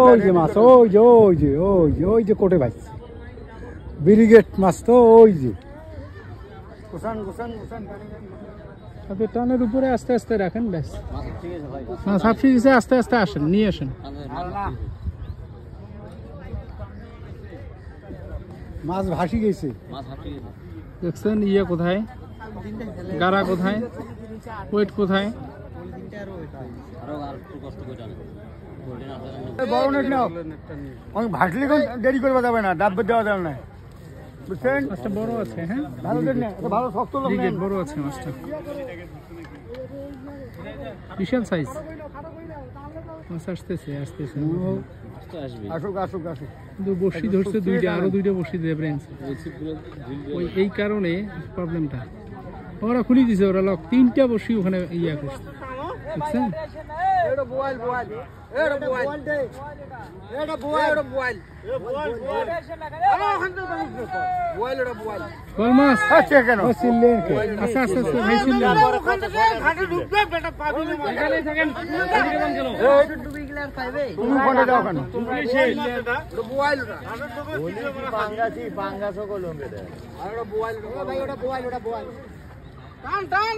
ওই যে মাছ, ওই যে ওই যে ওই যে ওই যে কোটে ভাই ব্রিগেড মাছ তো ওই যে টানের উপরে আস্তে আস্তে রাখেন ব্যাস। সাপ শিখেছে, আস্তে আস্তে আসেন, নিয়ে আসেন। মাছ ভাসি গেছে, দেখছেন ইয়ে কোথায়, গাড়া কোথায়, ওয়েট কোথায়। বড় নেট নাও, ভাসলে দেরি করবে যাবে না, ডাব দেওয়া যাবে না, বুঝছেন? মাছটা বড় আছে, হ্যাঁ ভালো ভালো শক্ত বড় আছে মাছটা, বিশাল সাইজ মাছ। আসতেছে আসতেছে, আসুক আসুক আসুক। কিন্তু বসি ধরছে দুইটা, আরো দুইটা বসি দেবে ওই, এই কারণে প্রবলেমটা। ওরা খুলে দিছে, ওরা লক তিনটা বসি ওখানে ইয়া করছে, বুঝছেন? কল মাছ আচ্ছা কেন সিললেন কে? আচ্ছা আচ্ছা আচ্ছা ভাই সিললেন ঘাটে ঢুকবে বেটা পাবি না, এখানে থাকেন এই ডুবি গিলার পাইবে তুমি কোনে দাও কেন? তুমি সেই তো বোয়ালটা ওলি পাঙ্গাসি পাঙ্গাসো কো লঙ্গে দে আর ওটা বোয়াল, ও ভাই ওটা বোয়াল, ওটা বোয়াল টান টান।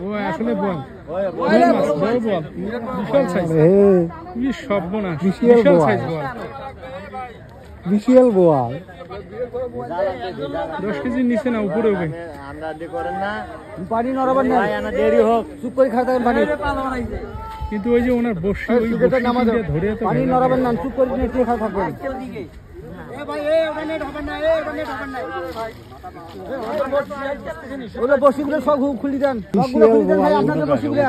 ও আসলে বল, বল বল বিশাল সাইজ, এই সর্বনাশ বিশাল সাইজ বল, বিশাল বল 10 কেজির নিচে না, উপরে হবে। আমরা দি করেন না, পানি নরবার না ভাই, আনা দেরি হোক, চুপ করে খাতা পানি। কিন্তু ওই যে ওনার বর্ষি, ওই বর্ষি ধরে তো পানি নরবার না, চুপ করে নিয়ে খাওয়া থাকবে। এ ভাই এ ওটা নেট হবে না, এ ওটা নেট হবে না ভাই, ওগুলো বসিগুলো সব খুলি দেন, সবগুলো খুলি দেন ভাই, আপনাদের বসিগুলো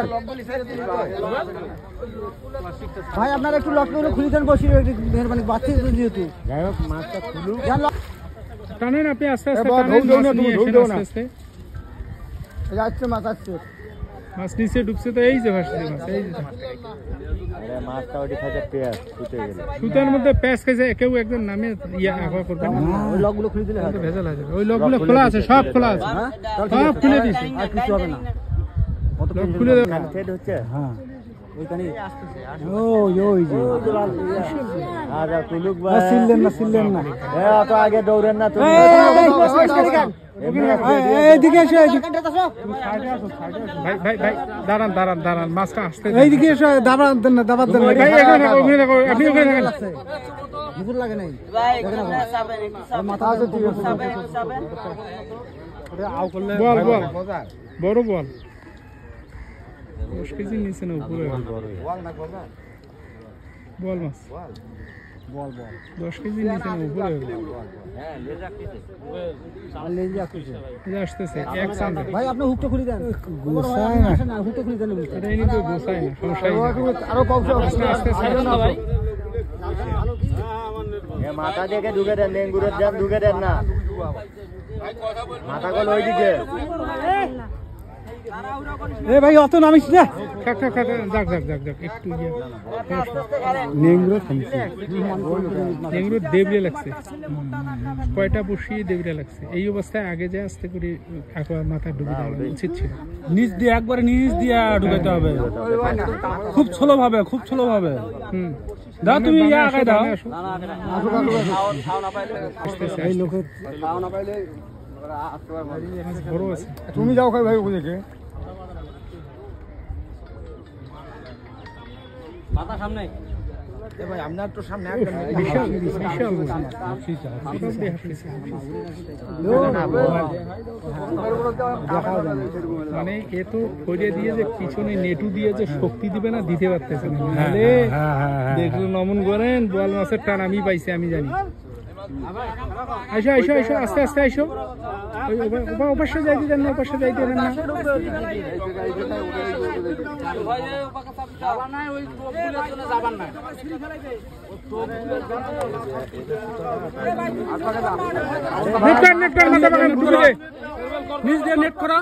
ভাই আপনারা একটু লকগুলো খুলি দেন, বসি মেহরবানি, বাচ্চা যেহেতু। যাই হোক মাছটা খুলুন, টানেন আপনি আস্তে আস্তে টানেন, আস্তে আস্তে যাচ্ছে মাছ, আসছে মাছ নিচে ঢুকছে তো, এই যে ভাসছে মাছ, এই যে মাছটা ওটি খাইতে পেঁয়াজ ছুটে গেল, সুতার মধ্যে পেঁয়াজ খাইছে, কেউ একদম নামে ইয়া আগা করবে না, ওই লকগুলো খুলে দিলে হবে, ভেজাল আছে। ওই লকগুলো খোলা আছে, সব খোলা আছে, সব খুলে দিয়েছে, আর কিছু হবে না, লক খুলে দাও সেট হচ্ছে। হ্যাঁ ওইখানে ওই ওই যে আরে তুলুক ভাই সিললেন না, সিললেন না, এ অত আগে দৌড়েন না তুমি, এইদিকে এসো, ভাই ভাই ভাই দাঁড়ান দাঁড়ান দাঁড়ান, মাছটা আসতে এইদিকে এসো, দাবাত দেন না, দাবাত দেন ভাই, এখানে ওখানে দেখো, আপনি ওখানে দেখেন, বুঝুর লাগে নাই ভাই, মাথা আছে ঠিক আছে, ওটা আউ করলে বল বল বড় বল 10 কেজি নিচে না, উপরে বল না, বল মাছ বল বল 10 কেজি নিচে না, উপরে হ্যাঁ লে রাখতেছে, লে রাখতেছে, এটা আসতেছে এক সামনে ভাই, আপনি হুকটা খুলে দেন, গোসাই না হুকটা খুলে দেন, এটা এনি তো গোসাই না, সমস্যা নাই, আরো পাউছে আস্তে আস্তে ছাড়ো না ভাই, এ মাথা দেখে ঢুকে দেন, নেঙ্গুরের দেন ঢুকে দেন না ভাই, কথা বল মাথা গল ওইদিকে, এ ভাই অত নামিস না, কাট কাট কাট, যাক যাক যাক যাক, একটু নেংরো খাইছে, নেংরো দেবরে লাগছে, কয়টা বসিয়ে দেবরে লাগছে, এই অবস্থায় আগে যে আস্তে করে একবার মাথা ডুবে দেওয়া উচিত ছিল, নিচ দিয়ে একবারে নিচ দিয়ে ডুবাইতে হবে, খুব স্লো ভাবে, খুব স্লো ভাবে। দাও তুমি আগে দাও, এই লোকের বড় আছে, তুমি যাও ভাই ওদিকে, মাথা সামনে, এ ভাই আপনার তো সামনে একদম বিশাল বিশাল মানে এ তো করে দিয়ে যে পিছনে নেটু দিয়ে যে শক্তি দিবে না, দিতে পারতেছে না, নাহলে দেখলো নমন করেন বোয়াল মাছের টান আমি পাইছি, আমি জানি। আইসো আইসো আইসো, আস্তে আস্তে আইসো, অবশ্য যাইতে দেন না, অবশ্য যাইতে দেন না, নিচ দিয়ে নেট করা,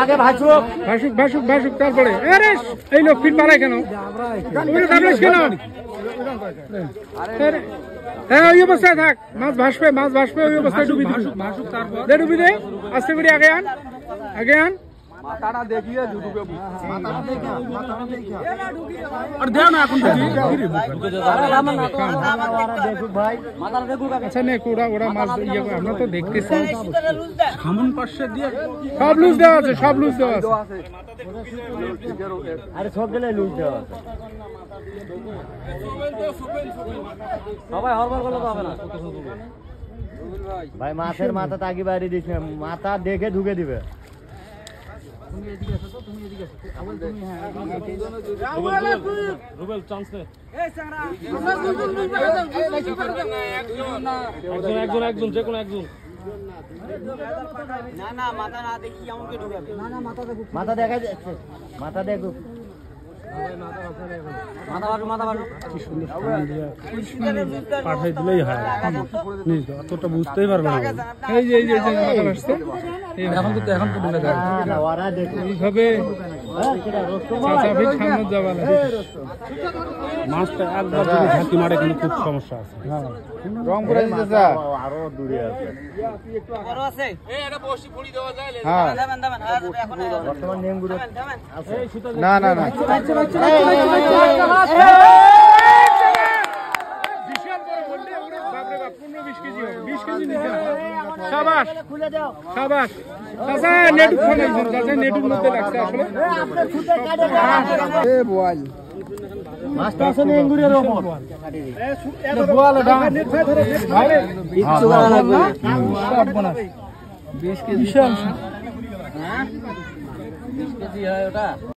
আগে ভাসুক ভাসুক ভাসুক ভাসুক, তারপরে এই লোক ফিট মারায় কেন, কেন হ্যাঁ ওই অবস্থায় থাক, মাছ ভাসবে ওই অবস্থায় ডুবি দে, ডুবি দে, আস্তে করে আগে আন মাথাটা দেখিয়ে ডুবে আর দেও না এখন আচ্ছা নে ওরা মাছ ইয়ে আমরা তো দেখতেছি সামন পাশে দিয়ে সব লুজ দেওয়া আছে আরে সব গেলে লুজ দেওয়া আছে সবাই হরবর করলে তো হবে না ভাই মাছের মাথা তাকি বাইরে দিস না, মাথা দেখে ঢুকে দিবে। একজন যে কোনো একজন মাথা দেখা যাচ্ছে, মাথা দেখো পাঠাই দিলেই হয়, অতটা বুঝতেই পারবে না। এই যে মাথা আসছে এখন তো এইভাবে মাছটা একবার যদি ঝাঁকি মারে কিন্তু খুব সমস্যা আছে। রং করে দিতে আরো দূরে আছে বর্তমান নিয়মগুলো না সাবাস নেটুর মধ্যে লাগছে আসলে মাছটা আছে নেঙ্গুরের ওপর বিশাল